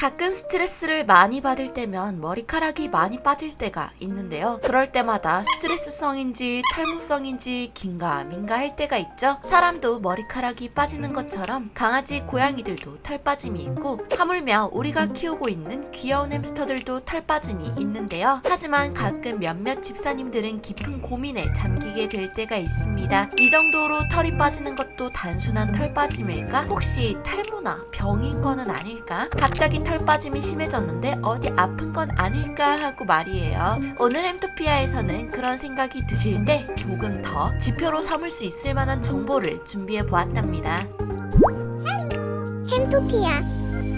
가끔 스트레스를 많이 받을 때면 머리카락이 많이 빠질 때가 있는데요. 그럴 때마다 스트레스성인지 탈모성인지 긴가민가 할 때가 있죠. 사람도 머리카락이 빠지는 것처럼 강아지, 고양이들도 털 빠짐이 있고, 하물며 우리가 키우고 있는 귀여운 햄스터들도 털 빠짐이 있는데요. 하지만 가끔 몇몇 집사님들은 깊은 고민에 잠기게 될 때가 있습니다. 이 정도로 털이 빠지는 것도 단순한 털 빠짐일까? 혹시 탈모나 병인 거는 아닐까? 갑자기 털 빠짐이 심해졌는데 어디 아픈 건 아닐까 하고 말이에요. 오늘 햄토피아에서는 그런 생각이 드실 때 조금 더 지표로 삼을 수 있을 만한 정보를 준비해 보았답니다. 햄토피아.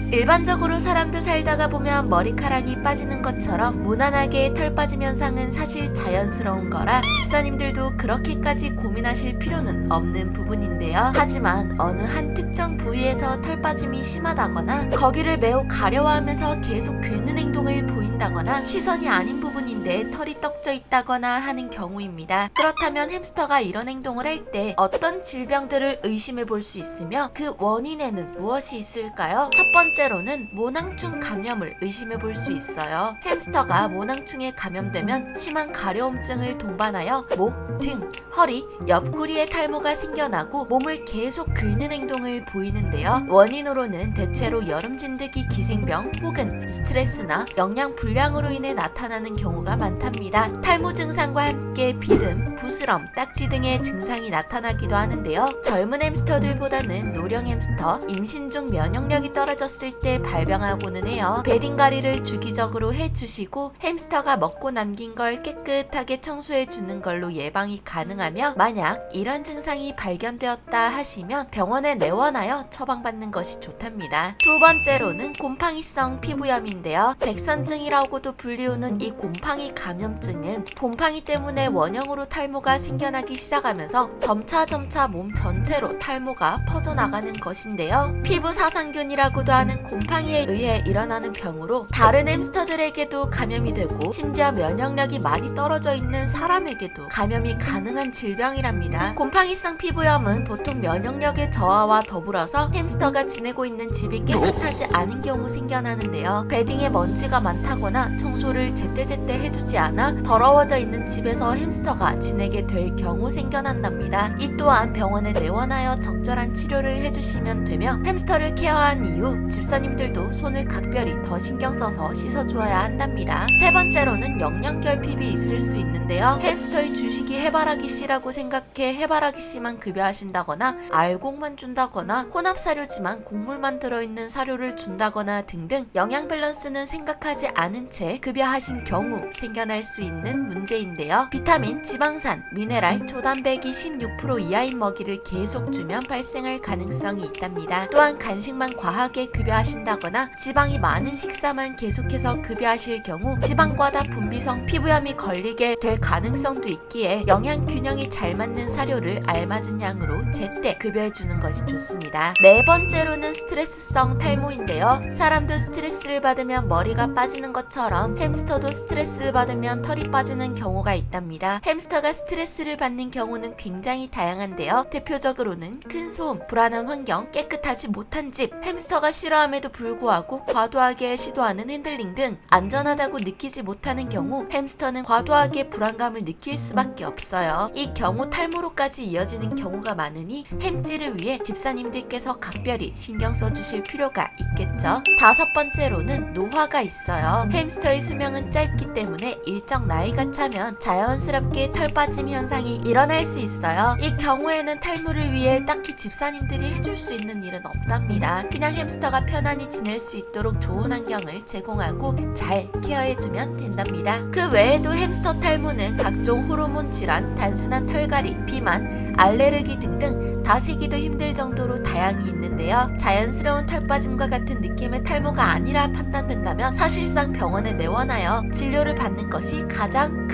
일반적으로 사람도 살다가 보면 머리카락이 빠지는 것처럼 무난하게 털 빠짐 현상은 사실 자연스러운 거라 집사님들도 그렇게까지 고민하실 필요는 없는 부분인데요. 하지만 어느 한 특정 부위에서 털 빠짐이 심하다거나 거기를 매우 가려워하면서 계속 긁는 행동을 보인다거나 취선이 아닌 부분인데 털이 떡져 있다거나 하는 경우입니다. 그렇다면 햄스터가 이런 행동을 할 때 어떤 질병들을 의심해 볼 수 있으며 그 원인에는 무엇이 있을까요? 첫 번째로는 모낭충 감염을 의심해 볼 수 있어요. 햄스터가 모낭충에 감염되면 심한 가려움증을 동반하여 목, 등, 허리, 옆구리에 탈모가 생겨나고 몸을 계속 긁는 행동을 보이는데요. 원인으로는 대체로 여름 진드기 기생병 혹은 스트레스나 영양 불량으로 인해 나타나는 경우가 많답니다. 탈모 증상과 함께 비듬, 부스럼, 딱지 등의 증상이 나타나기도 하는데요. 젊은 햄스터들보다는 노령 햄스터, 임신 중 면역력이 떨어졌을 때 발병하고는 해요. 베딩가리를 주기적으로 해주시고 햄스터가 먹고 남긴 걸 깨끗하게 청소해 주는 걸로 예방이 가능하며, 만약 이런 증상이 발견되었다 하시면 병원에 내원하여 처방받는 것이 좋답니다. 두 번째로는 곰팡이성 피부염인데요. 백선증이라고도 불리우는 이 곰팡이 감염증은 곰팡이 때문에 원형으로 탈모가 생겨나기 시작하면서 점차 몸 전체로 탈모가 퍼져나가는 것인데요. 피부 사상균이라고도 하는 곰팡이에 의해 일어나는 병으로 다른 햄스터들에게도 감염이 되고 심지어 면역력이 많이 떨어져 있는 사람에게도 감염이 가능한 질병이랍니다. 곰팡이성 피부염은 보통 면역력의 저하와 더불어서 햄스터가 지내고 있는 집이 깨끗하지 않은 경우 생겨나는데요. 베딩에 먼지가 많다거나 청소를 제때제때 해주지 않아 더러워져 있는 집에서 햄스터가 지내게 될 경우 생겨난답니다. 이 또한 병원에 내원하여 적절한 치료를 해주시면 되며, 햄스터를 케어한 이후 집사님들도 손을 각별히 더 신경 써서 씻어주어야 한답니다. 세 번째로는 영양결핍이 있을 수 있는데요. 햄스터의 주식이 해바라기 씨라고 생각해 해바라기 씨만 급여하신다거나 알곡만 준다거나 혼합사료지만 곡물만 들어있는 사료를 준다거나 등등 영양 밸런스는 생각하지 않은 채 급여하신 경우 생겨날 수 있는 문제인데요. 비타민, 지방산, 미네랄, 초단백이 16% 이하인 먹이를 계속 주면 발생할 가능성이 있답니다. 또한 간식만 과하게 급여하신다거나 지방이 많은 식사만 계속해서 급여하실 경우 지방과다 분비성 피부염이 걸리게 될 가능성도 있기에 영양 균형이 잘 맞는 사료를 알맞은 양으로 제때 급여해주는 것이 좋습니다. 네 번째로는 스트레스성 탈모인데요. 사람도 스트레스를 받으면 머리가 빠지는 것처럼 햄스터도 스트레스를 받으면 털이 빠지는 경우가 있답니다. 햄스터가 스트레스를 받는 경우는 굉장히 다양한데요. 대표적으로는 큰 소음, 불안한 환경, 깨끗하지 못한 집, 햄스터가 싫어함에도 불구하고 과도하게 시도하는 핸들링 등 안전하다고 느끼지 못하는 경우 햄스터는 과도하게 불안감을 느낄 수밖에 없어요. 이 경우 탈모로까지 이어지는 경우가 많으니 햄찌를 위해 집사님들께서 각별히 신경 써주실 필요가 있겠죠. 다섯 번째로는 노화가 있어요. 햄스터의 수명은 짧기 때문에 일정 나이가 차면 자연스럽게 털 빠짐 현상이 일어날 수 있어요. 이 경우에는 탈모를 위해 딱히 집사님들이 해줄 수 있는 일은 없답니다. 그냥 햄스터가 편안히 지낼 수 있도록 좋은 환경을 제공하고 잘 케어해주면 된답니다. 그 외에도 햄스터 탈모는 각종 호르몬 질환, 단순한 털갈이, 비만, 알레르기 등등 다 세기도 힘들 정도로 다양히 있는데요. 자연스러운 털 빠짐과 같은 느낌의 탈모가 아니라 판단된다면 사실상 병원에 내원하여 진료를 받는 것이 가장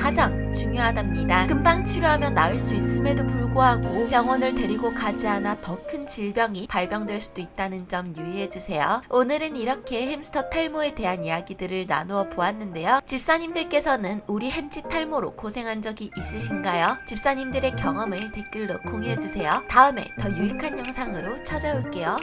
중요하답니다. 금방 치료하면 나을 수 있음에도 불구하고 병원을 데리고 가지 않아 더 큰 질병이 발병될 수도 있다는 점 유의해주세요. 오늘은 이렇게 햄스터 탈모에 대한 이야기들을 나누어 보았는데요. 집사님들께서는 우리 햄치 탈모로 고생한 적이 있으신가요? 집사님들의 경험을 댓글로 공유해주세요. 다음에 더 유익한 영상으로 찾아올게요.